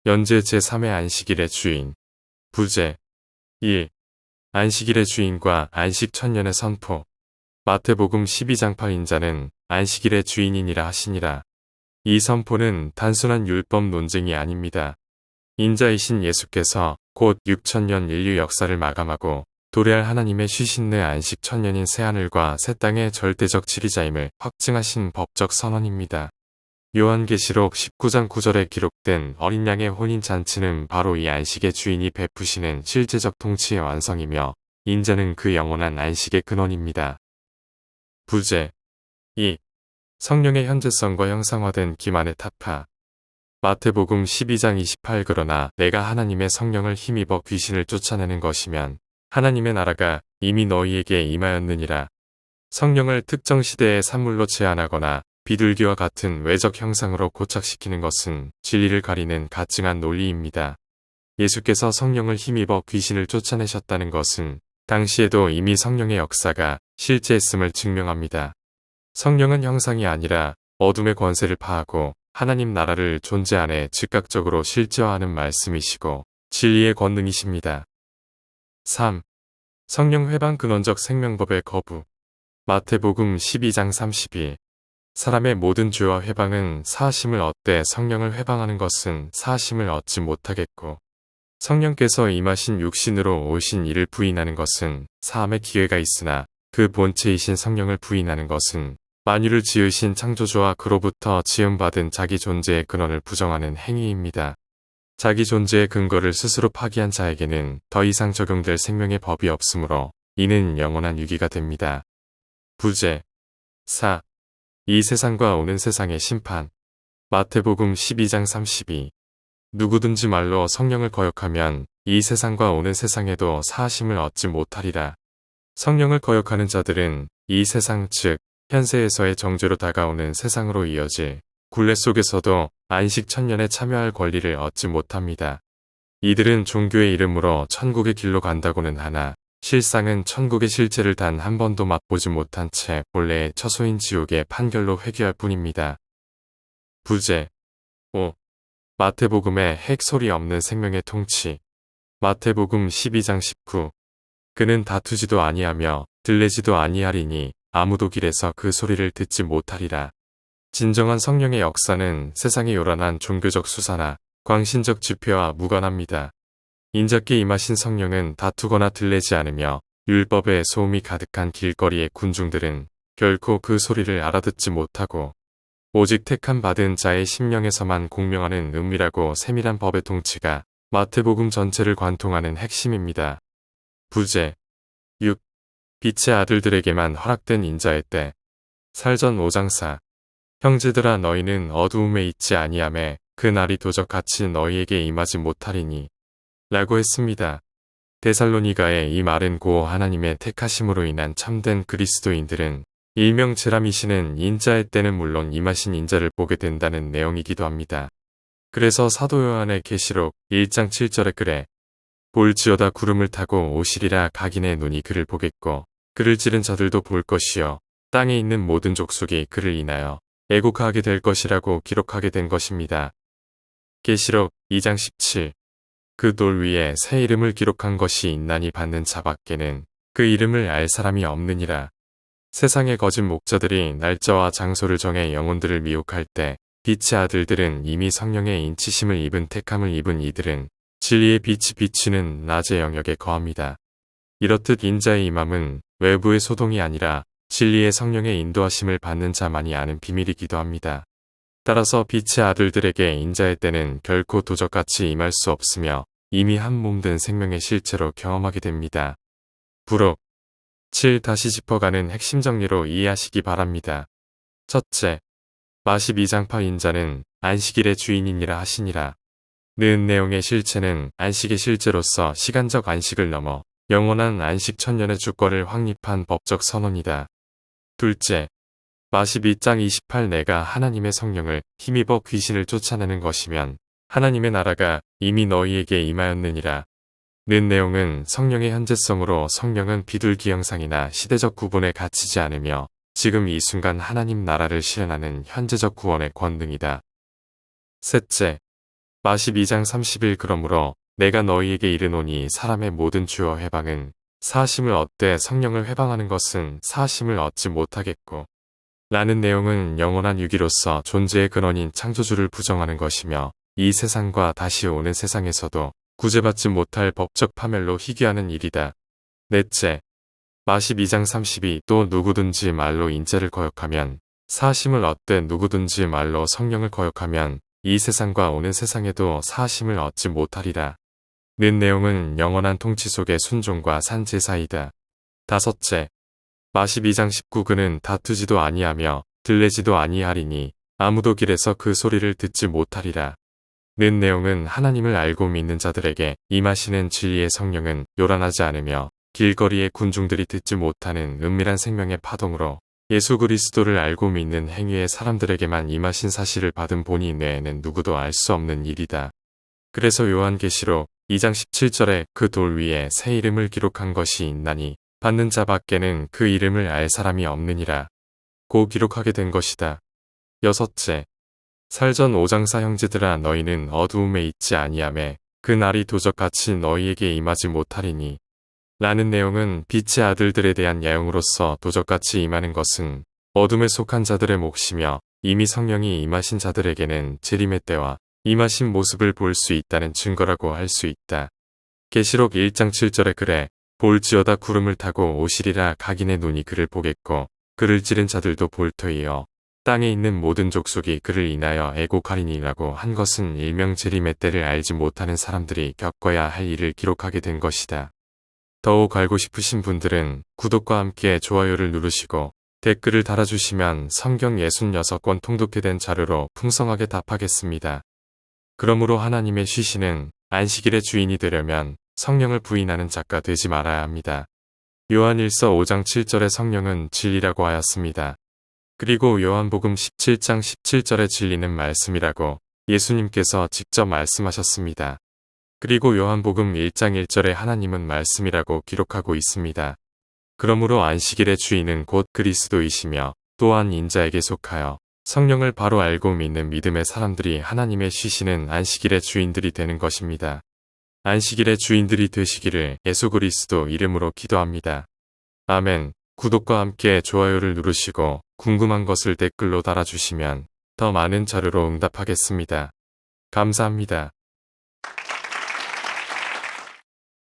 연재 제3회 안식일의 주인. 부제 1. 안식일의 주인과 안식 천년의 선포. 마태복음 12장 8인자는 안식일의 주인이니라 하시니라. 이 선포는 단순한 율법 논쟁이 아닙니다. 인자이신 예수께서 곧 6천년 인류 역사를 마감하고 도래할 하나님의 쉬신의 안식 천년인 새하늘과 새 땅의 절대적 지리자임을 확증하신 법적 선언입니다. 요한계시록 19장 9절에 기록된 어린 양의 혼인잔치는 바로 이 안식의 주인이 베푸시는 실제적 통치의 완성이며 인자는 그 영원한 안식의 근원입니다. 부제 2. 성령의 현재성과 형상화된 기만의 타파. 마태복음 12장 28 그러나 내가 하나님의 성령을 힘입어 귀신을 쫓아내는 것이면 하나님의 나라가 이미 너희에게 임하였느니라. 성령을 특정 시대의 산물로 제한하거나 비둘기와 같은 외적 형상으로 고착시키는 것은 진리를 가리는 가증한 논리입니다. 예수께서 성령을 힘입어 귀신을 쫓아내셨다는 것은 당시에도 이미 성령의 역사가 실제했음을 증명합니다. 성령은 형상이 아니라 어둠의 권세를 파하고 하나님 나라를 존재 안에 즉각적으로 실제화하는 말씀이시고 진리의 권능이십니다. 3. 성령 회방 근원적 생명법의 거부. 마태복음 12장 32. 사람의 모든 죄와 회방은 사하심을 얻되 성령을 회방하는 것은 사하심을 얻지 못하겠고 성령께서 임하신 육신으로 오신 이를 부인하는 것은 사함의 기회가 있으나 그 본체이신 성령을 부인하는 것은 만유를 지으신 창조주와 그로부터 지음받은 자기 존재의 근원을 부정하는 행위입니다. 자기 존재의 근거를 스스로 파기한 자에게는 더 이상 적용될 생명의 법이 없으므로 이는 영원한 유기가 됩니다. 부제 4. 이 세상과 오는 세상의 심판. 마태복음 12장 32. 누구든지 말로 성령을 거역하면 이 세상과 오는 세상에도 사하심을 얻지 못하리라. 성령을 거역하는 자들은 이 세상 즉 현세에서의 정죄로 다가오는 세상으로 이어질 굴레 속에서도 안식 천년에 참여할 권리를 얻지 못합니다. 이들은 종교의 이름으로 천국의 길로 간다고는 하나 실상은 천국의 실체를 단 한 번도 맛보지 못한 채 본래의 처소인 지옥의 판결로 회귀할 뿐입니다. 부제 5. 마태복음의 핵소리 없는 생명의 통치. 마태복음 12장 19. 그는 다투지도 아니하며 들레지도 아니하리니 아무도 길에서 그 소리를 듣지 못하리라. 진정한 성령의 역사는 세상에 요란한 종교적 수사나 광신적 집회와 무관합니다. 인자께 임하신 성령은 다투거나 들레지 않으며 율법의 소음이 가득한 길거리의 군중들은 결코 그 소리를 알아듣지 못하고 오직 택함 받은 자의 심령에서만 공명하는 은밀하고 세밀한 법의 통치가 마태복음 전체를 관통하는 핵심입니다. 부제 6. 빛의 아들들에게만 허락된 인자의 때. 살전 5장 4. 형제들아 너희는 어두움에 있지 아니하매 그 날이 도적 같이 너희에게 임하지 못하리니 라고 했습니다. 데살로니가의 이 말은 고 하나님의 택하심으로 인한 참된 그리스도인들은 일명 제람이시는 인자의 때는 물론 임하신 인자를 보게 된다는 내용이기도 합니다. 그래서 사도 요한의 계시록 1장 7절에 그래 볼지어다 구름을 타고 오시리라 각인의 눈이 그를 보겠고 그를 찌른 자들도 볼 것이요 땅에 있는 모든 족속이 그를 인하여 애국하게 될 것이라고 기록하게 된 것입니다. 계시록 2장 17. 그 돌 위에 새 이름을 기록한 것이 있나니 받는 자밖에는 그 이름을 알 사람이 없느니라. 세상의 거짓 목자들이 날짜와 장소를 정해 영혼들을 미혹할 때 빛의 아들들은 이미 성령의 인치심을 입은 택함을 입은 이들은 진리의 빛이 비치는 낮의 영역에 거합니다. 이렇듯 인자의 임함은 외부의 소동이 아니라 진리의 성령의 인도하심을 받는 자만이 아는 비밀이기도 합니다. 따라서 빛의 아들들에게 인자의 때는 결코 도적같이 임할 수 없으며 이미 한 몸된 생명의 실체로 경험하게 됩니다. 부록 7. 다시 짚어가는 핵심 정리로 이해하시기 바랍니다. 첫째, 마십 2장 8인자는 안식일의 주인이니라 하시니라. 는 내용의 실체는 안식의 실제로서 시간적 안식을 넘어 영원한 안식 천년의 주권을 확립한 법적 선언이다. 둘째, 마십 2장 28 내가 하나님의 성령을 힘입어 귀신을 쫓아내는 것이면 하나님의 나라가 이미 너희에게 임하였느니라. 는 내용은 성령의 현재성으로 성령은 비둘기 형상이나 시대적 구분에 갇히지 않으며 지금 이 순간 하나님 나라를 실현하는 현재적 구원의 권능이다. 셋째, 마 12장 30일 그러므로 내가 너희에게 이르노니 사람의 모든 주어 해방은 사하심을 얻되 성령을 회방하는 것은 사하심을 얻지 못하겠고 라는 내용은 영원한 유기로서 존재의 근원인 창조주를 부정하는 것이며 이 세상과 다시 오는 세상에서도 구제받지 못할 법적 파멸로 희귀하는 일이다. 넷째, 마 12장 32 또 누구든지 말로 인자를 거역하면 사하심을 얻되 누구든지 말로 성령을 거역하면 이 세상과 오는 세상에도 사하심을 얻지 못하리라. 는 내용은 영원한 통치 속의 순종과 산제사이다. 다섯째, 마 12장 19 그는 다투지도 아니하며 들레지도 아니하리니 아무도 길에서 그 소리를 듣지 못하리라. 는 내용은 하나님을 알고 믿는 자들에게 임하시는 진리의 성령은 요란하지 않으며 길거리의 군중들이 듣지 못하는 은밀한 생명의 파동으로 예수 그리스도를 알고 믿는 행위의 사람들에게만 임하신 사실을 받은 본인 외에는 누구도 알 수 없는 일이다. 그래서 요한계시록 2장 17절에 그 돌 위에 새 이름을 기록한 것이 있나니 받는 자 밖에는 그 이름을 알 사람이 없느니라. 고 기록하게 된 것이다. 여섯째, 살전 5장사 형제들아 너희는 어두움에 있지 아니하매 그 날이 도적같이 너희에게 임하지 못하리니 라는 내용은 빛의 아들들에 대한 야용으로서 도적같이 임하는 것은 어둠에 속한 자들의 몫이며 이미 성령이 임하신 자들에게는 재림의 때와 임하신 모습을 볼 수 있다는 증거라고 할 수 있다. 계시록 1장 7절에 그래 볼지어다 구름을 타고 오시리라 각인의 눈이 그를 보겠고 그를 찌른 자들도 볼 터이요 땅에 있는 모든 족속이 그를 인하여 애곡하리니라고 한 것은 일명 재림의 때를 알지 못하는 사람들이 겪어야 할 일을 기록하게 된 것이다. 더욱 알고 싶으신 분들은 구독과 함께 좋아요를 누르시고 댓글을 달아주시면 성경 66권 통독해된 자료로 풍성하게 답하겠습니다. 그러므로 하나님의 쉬시는 안식일의 주인이 되려면 성령을 부인하는 자가 되지 말아야 합니다. 요한일서 5장 7절에 성령은 진리라고 하였습니다. 그리고 요한복음 17장 17절의 진리는 말씀이라고 예수님께서 직접 말씀하셨습니다. 그리고 요한복음 1장 1절에 하나님은 말씀이라고 기록하고 있습니다. 그러므로 안식일의 주인은 곧 그리스도이시며 또한 인자에게 속하여 성령을 바로 알고 믿는 믿음의 사람들이 하나님의 쉬시는 안식일의 주인들이 되는 것입니다. 안식일의 주인들이 되시기를 예수 그리스도 이름으로 기도합니다. 아멘. 구독과 함께 좋아요를 누르시고 궁금한 것을 댓글로 달아주시면 더 많은 자료로 응답하겠습니다. 감사합니다.